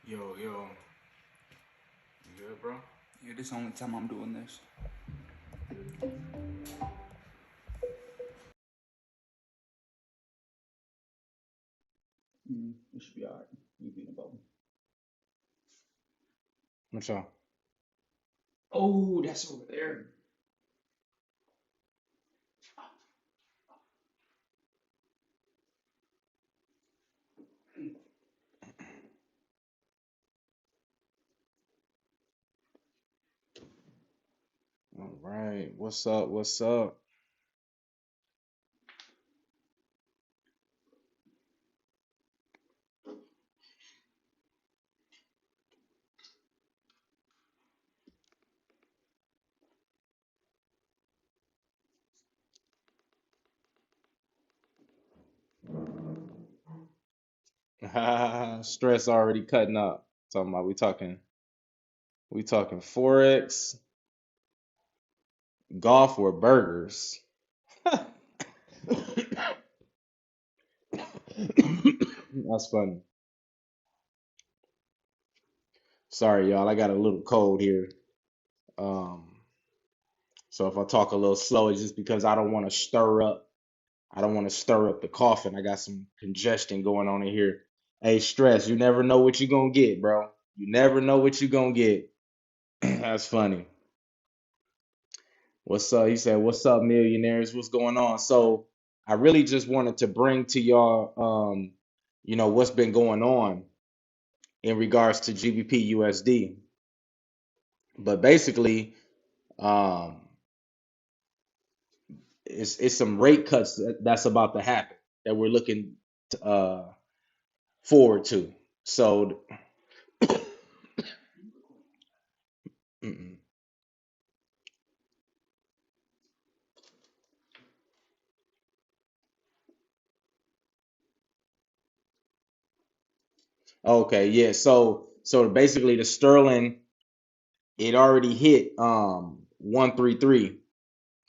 Yo, you good, bro? Yeah, this is the only time I'm doing this. It should be alright. You'll be in the bubble. What's up? Oh, that's over there. All right. What's up? What's up? Stress already cutting up. Talking about we talking Forex, golf, or burgers. That's funny. Sorry, y'all. I got a little cold here. Um, so if I talk a little slow, it's just because I don't want to stir up. I don't want to stir up the coughing. I got some congestion going on in here. Hey, stress. You never know what you're gonna get, bro. You never know what you're gonna get. That's funny. What's up? He said, "What's up, millionaires? What's going on?" So I really just wanted to bring to y'all, what's been going on in regards to GBP USD. But basically, um, it's some rate cuts that's about to happen that we're looking to, forward to. So, mm-mm. Okay, yeah. So basically, the sterling it already hit 133,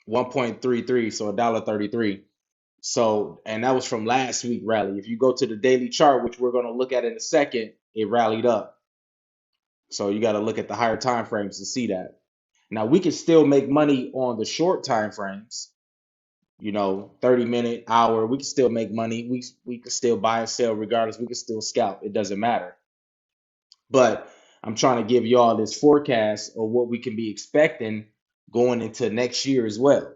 1.33, so $1.33. So, and that was from last week rally. If you go to the daily chart, which we're going to look at in a second, it rallied up. So you got to look at the higher time frames to see that. Now we can still make money on the short time frames, 30-minute, hour. We can still make money. We can still buy and sell regardless. We can still scalp. It doesn't matter. But I'm trying to give y'all this forecast of what we can be expecting going into next year as well.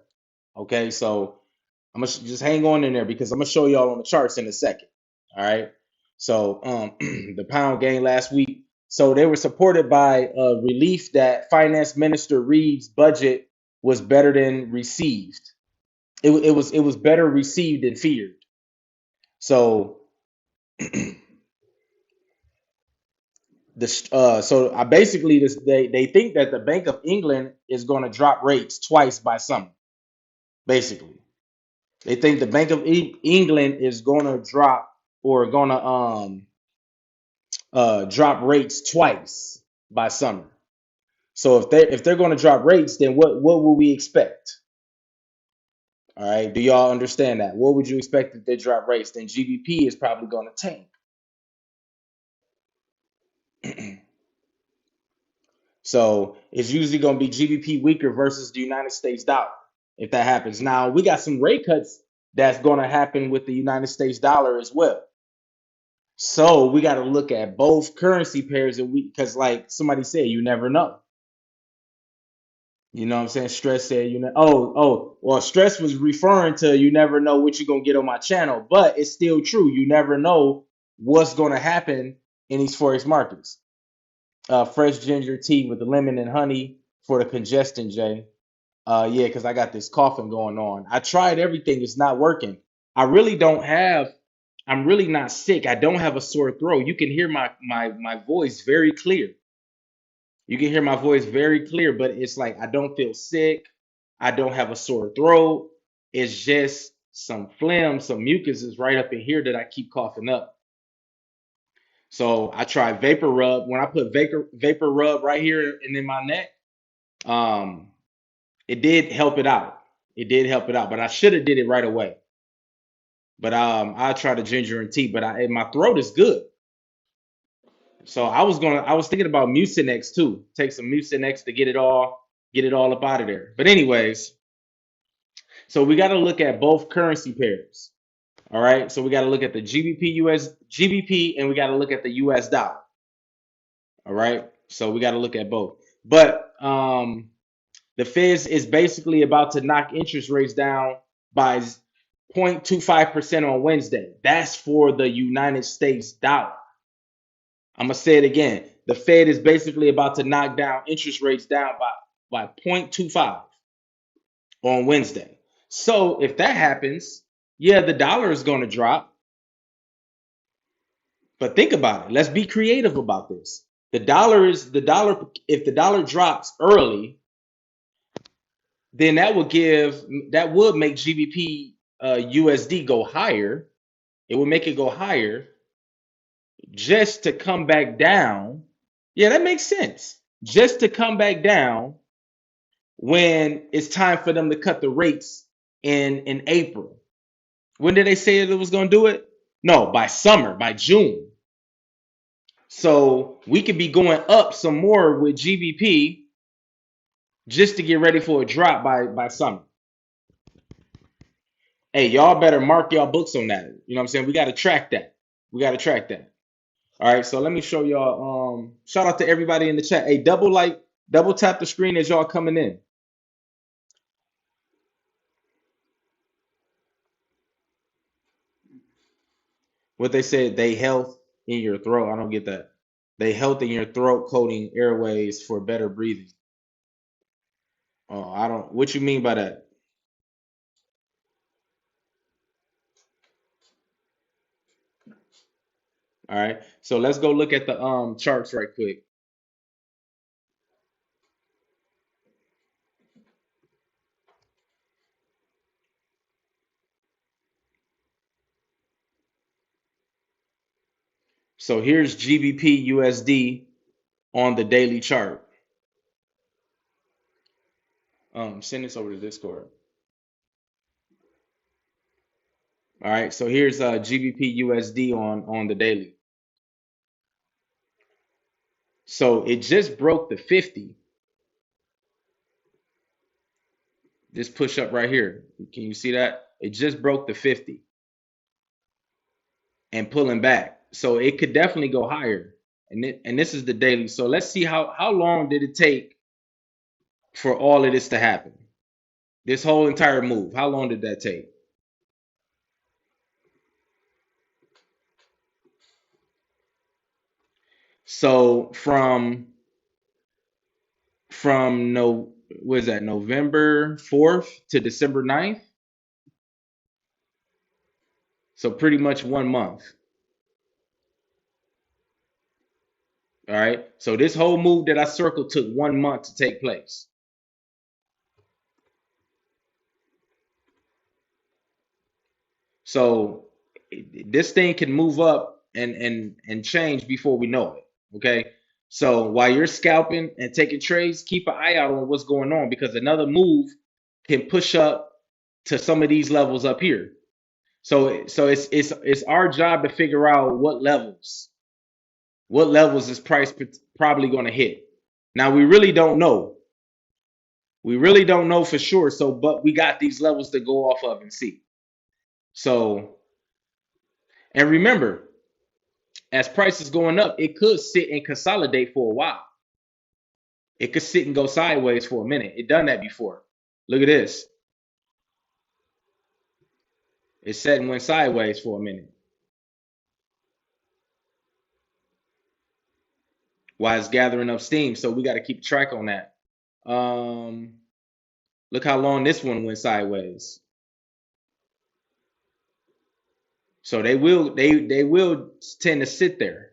Okay, so I'm gonna just hang on in there because I'm gonna show y'all on the charts in a second. All right. So the pound gained last week. So they were supported by relief that Finance Minister Reeves' budget was better than received. It was better received than feared. So so I basically they think that the Bank of England is going to drop rates twice by summer. Basically, they think the Bank of England is going to drop or going to drop rates twice by summer. So if they're going to drop rates, then what will we expect? All right, do y'all understand that? What would you expect if they drop rates? Then GBP is probably going to tank. So it's usually going to be GBP weaker versus the United States dollar if that happens. Now we got some rate cuts that's going to happen with the United States dollar as well. So we got to look at both currency pairs, and because like somebody said, you never know. You know what I'm saying? Stress said, well, Stress was referring to you never know what you're going to get on my channel, but it's still true. You never know what's going to happen in these Forex markets. Fresh ginger tea with the lemon and honey for the congestion, Jay. Yeah, because I got this coughing going on. I tried everything, it's not working. I really don't have, I'm really not sick. I don't have a sore throat. You can hear my voice very clear. You can hear my voice very clear, but it's like I don't feel sick. I don't have a sore throat. It's just some phlegm, some mucus is right up in here that I keep coughing up. So I tried vapor rub. When I put vapor rub right here and in my neck, um, it did help it out. It did help it out, but I should have did it right away. But I tried the ginger and tea, but my throat is good. So I was thinking about Mucinex too. Take some Mucinex to get it all up out of there. But anyways, so we got to look at both currency pairs. All right. So we got to look at the GBP and we got to look at the US dollar. All right. So we got to look at both. But the Fed is basically about to knock interest rates down by 0.25% on Wednesday. That's for the United States dollar. I'm gonna say it again. The Fed is basically about to knock down interest rates down by 0.25 on Wednesday. So if that happens, yeah, the dollar is going to drop. But think about it. Let's be creative about this. The dollar. If the dollar drops early, then that would make GBP USD go higher. It would make it go higher just to come back down. Yeah, that makes sense. Just to come back down when it's time for them to cut the rates in April. When did they say that it was going to do it? No, by summer, by June. So we could be going up some more with GBP just to get ready for a drop by summer. Hey, y'all better mark y'all books on that. You know what I'm saying? We got to track that. We got to track that. All right, so let me show y'all. Shout out to everybody in the chat. Hey, double tap the screen as y'all coming in. What they said, they health in your throat. I don't get that. They health in your throat, coating airways for better breathing. Oh, I don't. What you mean by that? All right. So let's go look at the charts right quick. So here's GBP USD on the daily chart. Send this over to Discord. All right. So here's GBP USD on the daily. So it just broke the 50. This push up right here. Can you see that? It just broke the 50 and pulling back. So it could definitely go higher. And this is the daily. So let's see how long did it take for all of this to happen? This whole entire move. How long did that take? So from no what is that, November 4th to December 9th? So pretty much 1 month. All right. So this whole move that I circled took 1 month to take place. So this thing can move up and change before we know it. Okay. So while you're scalping and taking trades, keep an eye out on what's going on because another move can push up to some of these levels up here. So it's our job to figure out what levels this price probably going to hit. Now we really don't know. We really don't know for sure. So, but we got these levels to go off of and see. So, and remember, as prices going up, it could sit and consolidate for a while. It could sit and go sideways for a minute. It done that before. Look at this. It sat and went sideways for a minute. While it's gathering up steam. So we got to keep track on that. Look how long this one went sideways. So they will tend to sit there.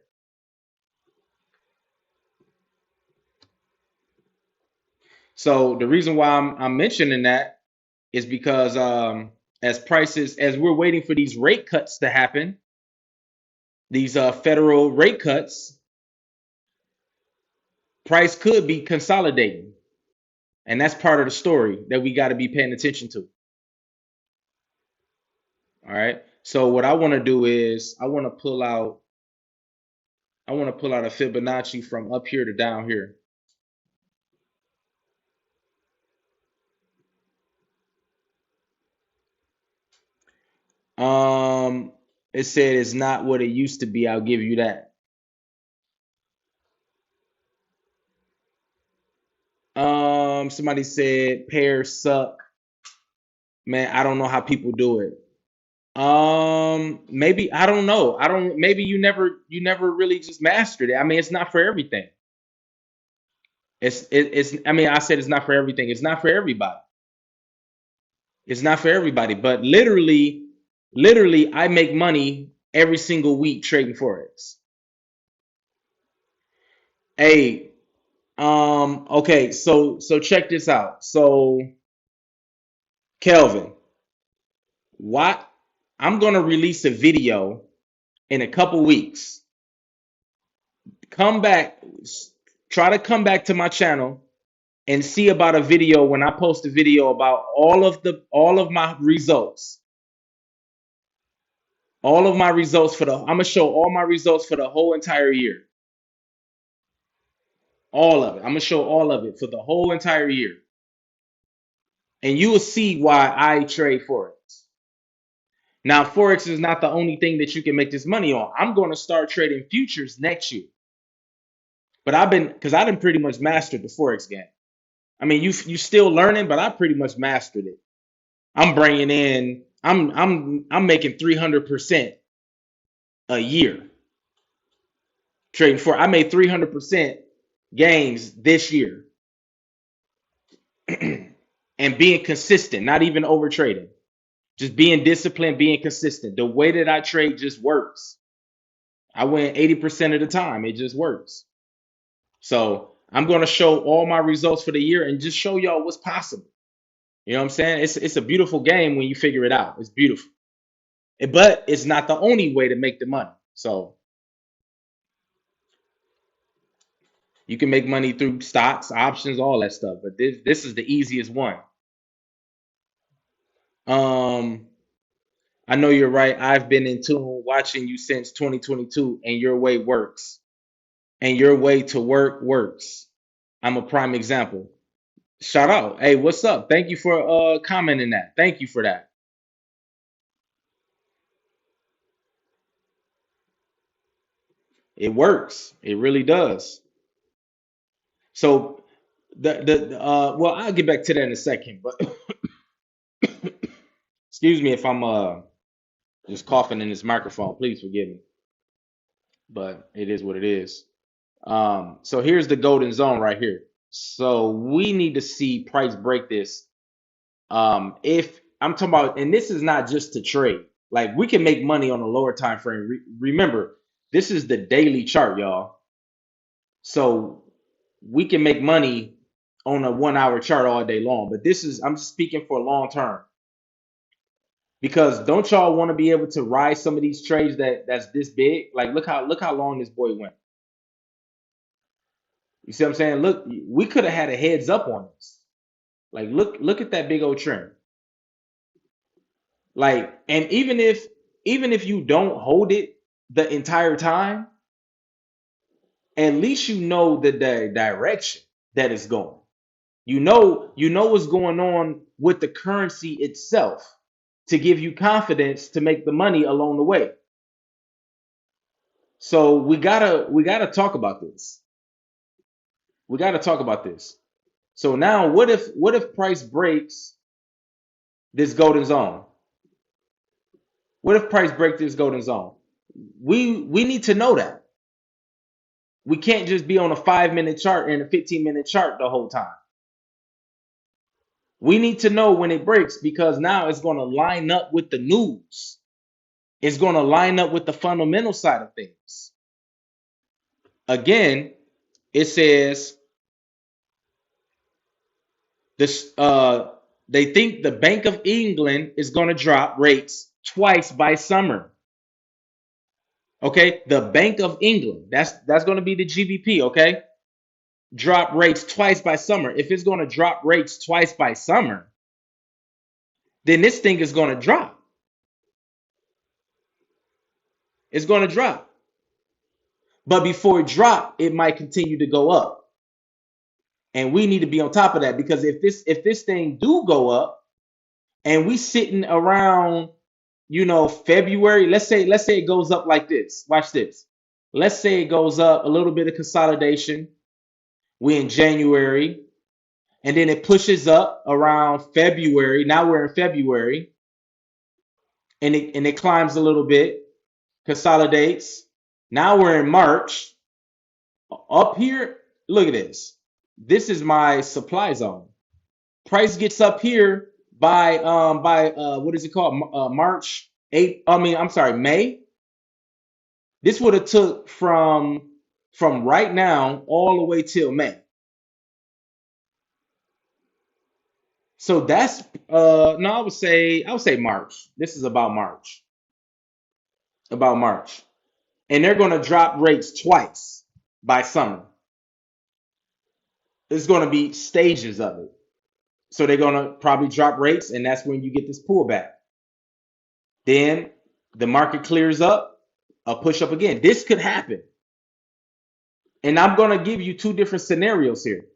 So the reason why I'm mentioning that is because as we're waiting for these rate cuts to happen, these federal rate cuts, price could be consolidating. And that's part of the story that we got to be paying attention to. All right. So what I want to do is I want to pull out I want to pull out a Fibonacci from up here to down here. It said it's not what it used to be. I'll give you that. Somebody said pairs suck. Man, I don't know how people do it. Maybe I don't know. Maybe you never really just mastered it. I mean, it's not for everything. It's I mean, I said it's not for everything. It's not for everybody. It's not for everybody, but literally I make money every single week trading Forex. Hey, okay, so check this out. So Kelvin, what I'm gonna release a video in a couple weeks. Come back, try to come back to my channel and see about a video when I post a video about all of my results. All of my results I'm gonna show all my results for the whole entire year. All of it. I'm gonna show all of it for the whole entire year. And you will see why I trade Forex. Now, Forex is not the only thing that you can make this money on. I'm going to start trading futures next year. But I done pretty much mastered the Forex game. I mean, you still learning, but I pretty much mastered it. I'm bringing in, I'm making 300% a year trading for. I made 300% gains this year, and being consistent, not even over trading, just being disciplined, being consistent. The way that I trade just works. I win 80% of the time. It just works. So I'm going to show all my results for the year and just show y'all what's possible. You know what I'm saying? It's a beautiful game when you figure it out. It's beautiful. But it's not the only way to make the money. So you can make money through stocks, options, all that stuff. But this is the easiest one. I know you're right. I've been in tune watching you since 2022, and your way works. And your way to work works. I'm a prime example. Shout out. Hey, what's up? Thank you for commenting that. Thank you for that. It works. It really does. So well, I'll get back to that in a second, but excuse me if I'm just coughing in this microphone. Please forgive me. But it is what it is. So here's the golden zone right here. So we need to see price break this. If I'm talking about, and this is not just to trade, like we can make money on a lower time frame. Remember, this is the daily chart, y'all. So we can make money on a 1 hour chart all day long, but I'm just speaking for long term. Because don't y'all want to be able to ride some of these trades that's this big? Like look how long this boy went. You see what I'm saying? Look, we could have had a heads up on this. Like look at that big old trend. Like, and even if you don't hold it the entire time, at least you know the direction that it's going. You know what's going on with the currency itself to give you confidence to make the money along the way. So we gotta talk about this. We gotta talk about this. So now what if price breaks this golden zone? What if price breaks this golden zone? We need to know that. We can't just be on a 5-minute chart and a 15-minute chart the whole time. We need to know when it breaks because now it's going to line up with the news. It's going to line up with the fundamental side of things. Again, it says this they think the Bank of England is going to drop rates twice by summer. Okay, the Bank of England, that's going to be the GBP, okay? Drop rates twice by summer. If it's going to drop rates twice by summer, then this thing is going to drop. It's going to drop. But before it drop, it might continue to go up. And we need to be on top of that, because if this thing do go up and we sitting around, February, let's say it goes up like this. Watch this. Let's say it goes up a little bit of consolidation. We in January, and then it pushes up around February. Now we're in February, and it climbs a little bit, consolidates. Now we're in March. Up here, look at this. This is my supply zone. Price gets up here by what is it called? March 8th. I'm sorry, May. This would have took from right now all the way till May. So that's no, I would say March. This is about March. About March. And they're going to drop rates twice by summer. There's going to be stages of it. So they're going to probably drop rates, and that's when you get this pullback. Then the market clears up, a push up again. This could happen. And I'm going to give you two different scenarios here.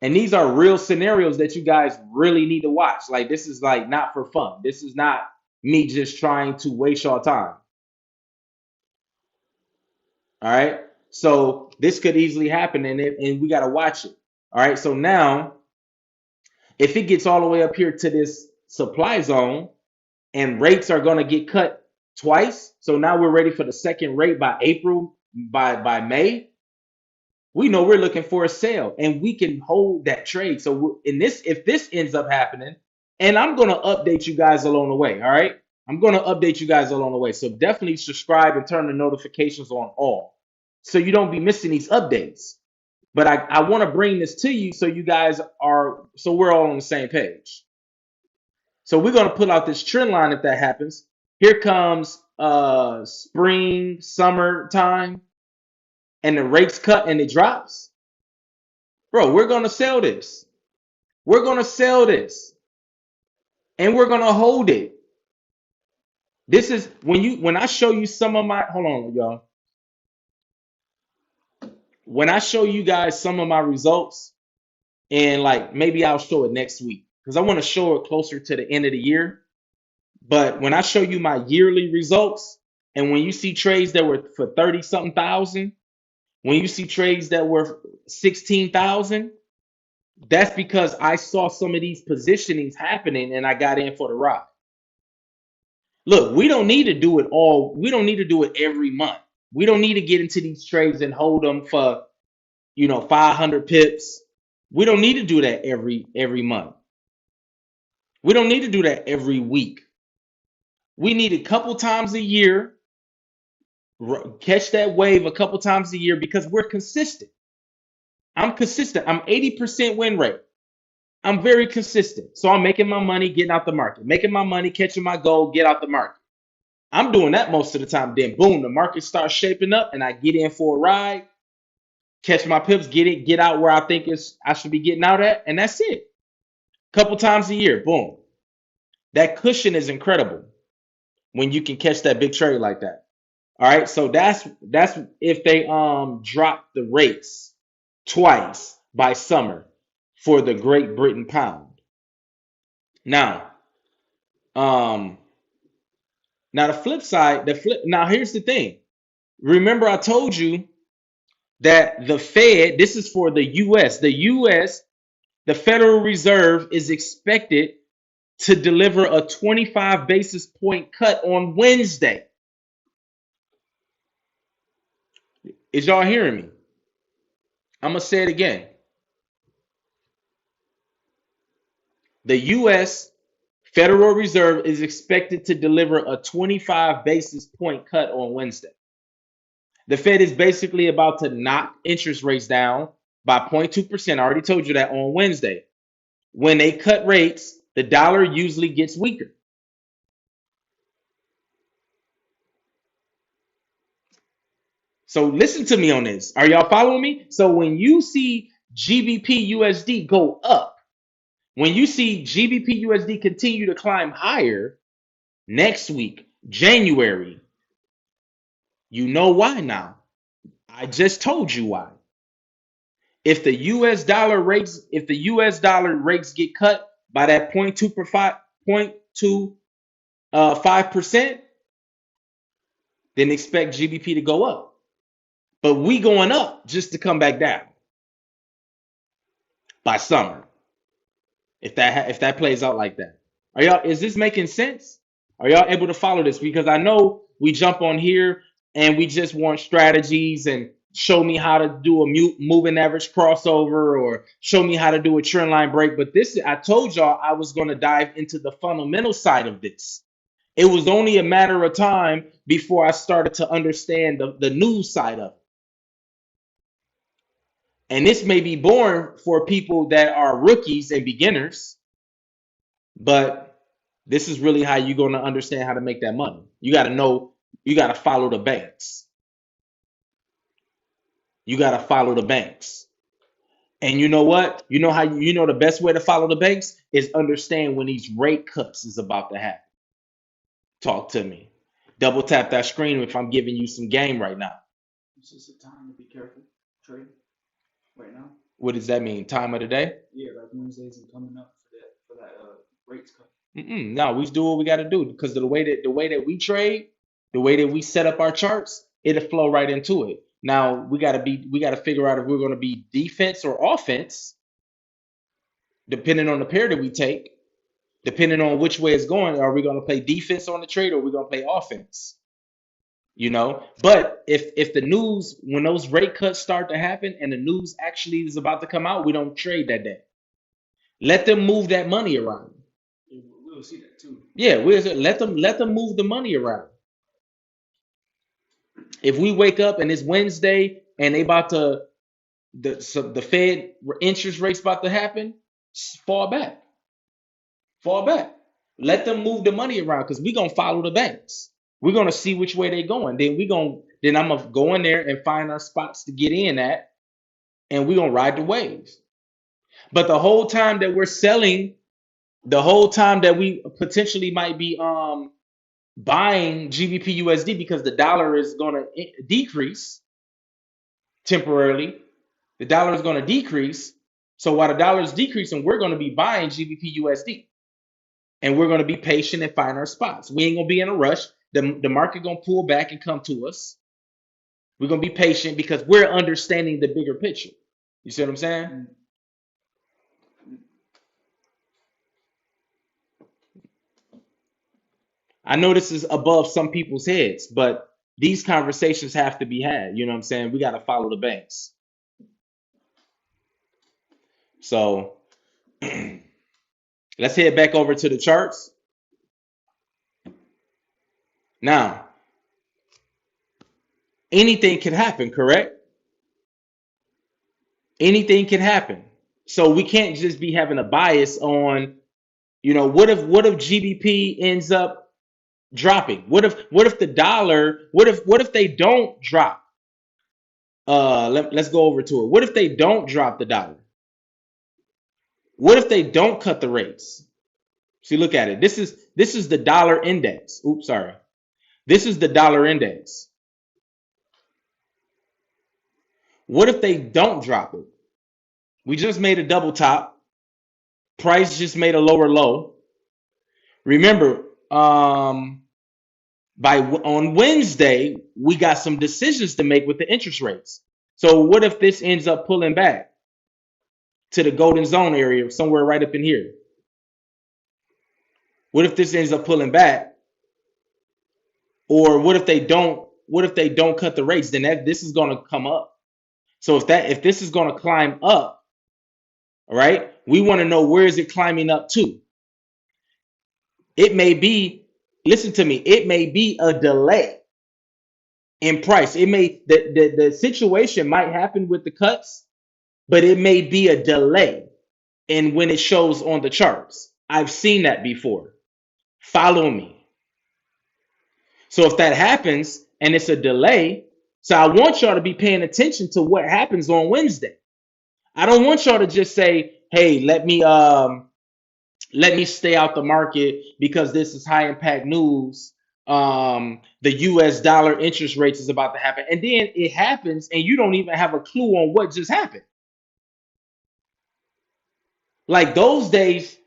And these are real scenarios that you guys really need to watch. Like, this is like not for fun. This is not me just trying to waste your time. All right. So this could easily happen, and we got to watch it. All right. So now, if it gets all the way up here to this supply zone and rates are going to get cut twice, so now we're ready for the second rate by April, by May, we know we're looking for a sale, and we can hold that trade. So if this ends up happening, and I'm going to update you guys along the way. All right. I'm going to update you guys along the way. So definitely subscribe and turn the notifications on all, so you don't be missing these updates. But I want to bring this to you so we're all on the same page. So we're going to put out this trend line if that happens. Here comes spring, summer time, and the rates cut and it drops. Bro, we're going to sell this. We're going to sell this. And we're going to hold it. This is when I show you some of my, hold on, y'all. When I show you guys some of my results, and like maybe I'll show it next week, because I want to show it closer to the end of the year. But when I show you my yearly results, and when you see trades that were for 30 something thousand, when you see trades that were 16,000, that's because I saw some of these positionings happening and I got in for the ride. Look, we don't need to do it all. We don't need to do it every month. We don't need to get into these trades and hold them for, 500 pips. We don't need to do that every month. We don't need to do that every week. We need a couple times a year, catch that wave a couple times a year, because we're consistent. I'm consistent. I'm 80% win rate. I'm very consistent. So I'm making my money, getting out the market, making my money, catching my goal, get out the market. I'm doing that most of the time. Then boom, the market starts shaping up and I get in for a ride, catch my pips, get out where I think I should be getting out at, and that's it. Couple times a year, boom. That cushion is incredible when you can catch that big trade like that. All right, so that's if they drop the rates twice by summer for the Great Britain pound. Now, now the flip side, now here's the thing. Remember I told you that the Fed, this is for the US, the Federal Reserve is expected to deliver a 25 basis point cut on Wednesday. Is y'all hearing me? I'm going to say it again. The US Federal Reserve is expected to deliver a 25 basis point cut on Wednesday. The Fed is basically about to knock interest rates down by 0.2%. I already told you that on Wednesday. When they cut rates, the dollar usually gets weaker. So listen to me on this. Are y'all following me? So when you see GBPUSD go up, when you see GBPUSD continue to climb higher next week, January, You know why now? I just told you why. If the US dollar rates, get cut by that 0.25%, then expect GBP to go up. But we going up just to come back down by summer. If that plays out like that. Is this making sense? Are y'all able to follow this? Because I know we jump on here and we just want strategies and show me how to do a moving average crossover or show me how to do a trend line break. But this, I told y'all I was going to dive into the fundamental side of this. It was only a matter of time before I started to understand the news side of it. And this may be born for people that are rookies and beginners, but this is really how you're going to understand how to make that money. You got to know, you got to follow the banks. You got to follow the banks. And you know what? You know how the best way to follow the banks is understand when these rate cuts is about to happen. Talk to me. Double tap that screen if I'm giving you some game right now. It's just a time to be careful trading right now. What does that mean? Time of the day? Yeah, like Wednesdays and coming up for that rates cut. No, we do what we got to do because the way that we trade, the way that we set up our charts, it'll flow right into it. Now we got to figure out if we're going to be defense or offense, depending on the pair that we take, depending on which way it's going. Are we going to play defense on the trade or are we going to play offense? You know, but if the news, when those rate cuts start to happen and the news actually is about to come out, we don't trade that day. Let them move that money around. We'll see that too. Yeah, let them move the money around. If we wake up and it's Wednesday and they about to the Fed interest rates about to happen, fall back. Let them move the money around because we're gonna follow the banks. We're gonna see which way they're going. Then I'm gonna go in there and find our spots to get in at, and we're gonna ride the waves. But the whole time that we're selling, the whole time that we potentially might be buying GBPUSD because the dollar is gonna decrease temporarily. The dollar is gonna decrease. So while the dollar is decreasing, we're gonna be buying GBPUSD. And we're going to be patient and find our spots. We ain't going to be in a rush. The market going to pull back and come to us. We're going to be patient because we're understanding the bigger picture. You see what I'm saying? I know this is above some people's heads, but these conversations have to be had. You know what I'm saying? We got to follow the banks. So let's head back over to the charts. Now, anything can happen, correct? Anything can happen. So we can't just be having a bias on, what if GBP ends up dropping? What if the dollar, what if they don't drop? Let's go over to it. What if they don't drop the dollar? What if they don't cut the rates? See, look at it. This is the dollar index. Oops, sorry. This is the dollar index. What if they don't drop it? We just made a double top. Price just made a lower low. Remember, on Wednesday, we got some decisions to make with the interest rates. So what if this ends up pulling back to the golden zone area, somewhere right up in here? What if this ends up pulling back? Or what if they don't cut the rates? Then this is going to come up. So if this is going to climb up, all right, we want to know where is it climbing up to. It may be, listen to me, it may be a delay in price. It may the situation might happen with the cuts, but it may be a delay in when it shows on the charts. I've seen that before. Follow me. So if that happens and it's a delay, so I want y'all to be paying attention to what happens on Wednesday. I don't want y'all to just say, hey, let me stay out the market because this is high impact news. the US dollar interest rates is about to happen. And then it happens and you don't even have a clue on what just happened. Like those days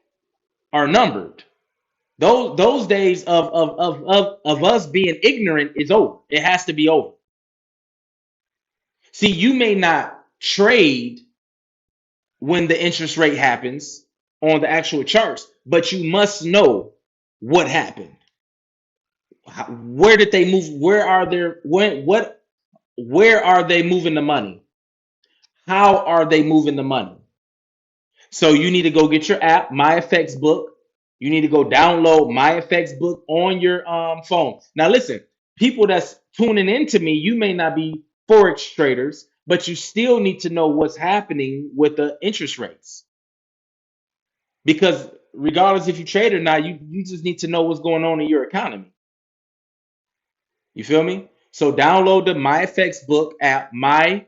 are numbered. Those days of us being ignorant is over. It has to be over. See, you may not trade when the interest rate happens on the actual charts, but you must know what happened. Where did they move? Where are their what where are they moving the money? How are they moving the money? So you need to go get your app, MyFX Book. You need to go download MyFX Book on your phone. Now listen, people that's tuning into me, you may not be Forex traders, but you still need to know what's happening with the interest rates. Because regardless if you trade or not, you just need to know what's going on in your economy. You feel me? So download the MyFX Book app, MyFX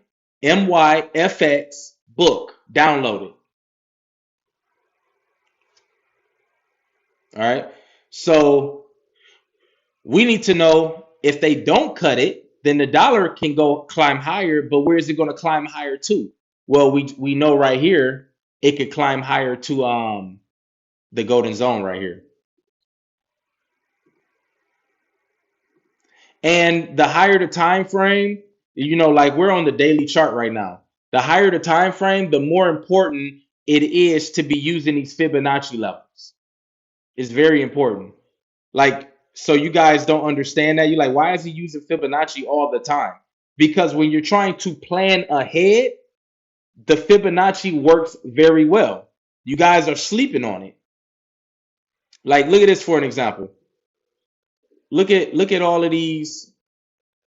Book. Download it. All right. So we need to know if they don't cut it, then the dollar can go climb higher. But where is it going to climb higher to? Well, we know right here it could climb higher to the golden zone right here. And the higher the time frame, like we're on the daily chart right now. The higher the time frame, the more important it is to be using these Fibonacci levels. It's very important. Like, so you guys don't understand that. You're like, why is he using Fibonacci all the time? Because when you're trying to plan ahead, the Fibonacci works very well. You guys are sleeping on it. Like, look at this for an example. Look at all of these.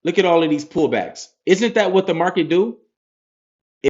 Look at all of these pullbacks. Isn't that what the market do?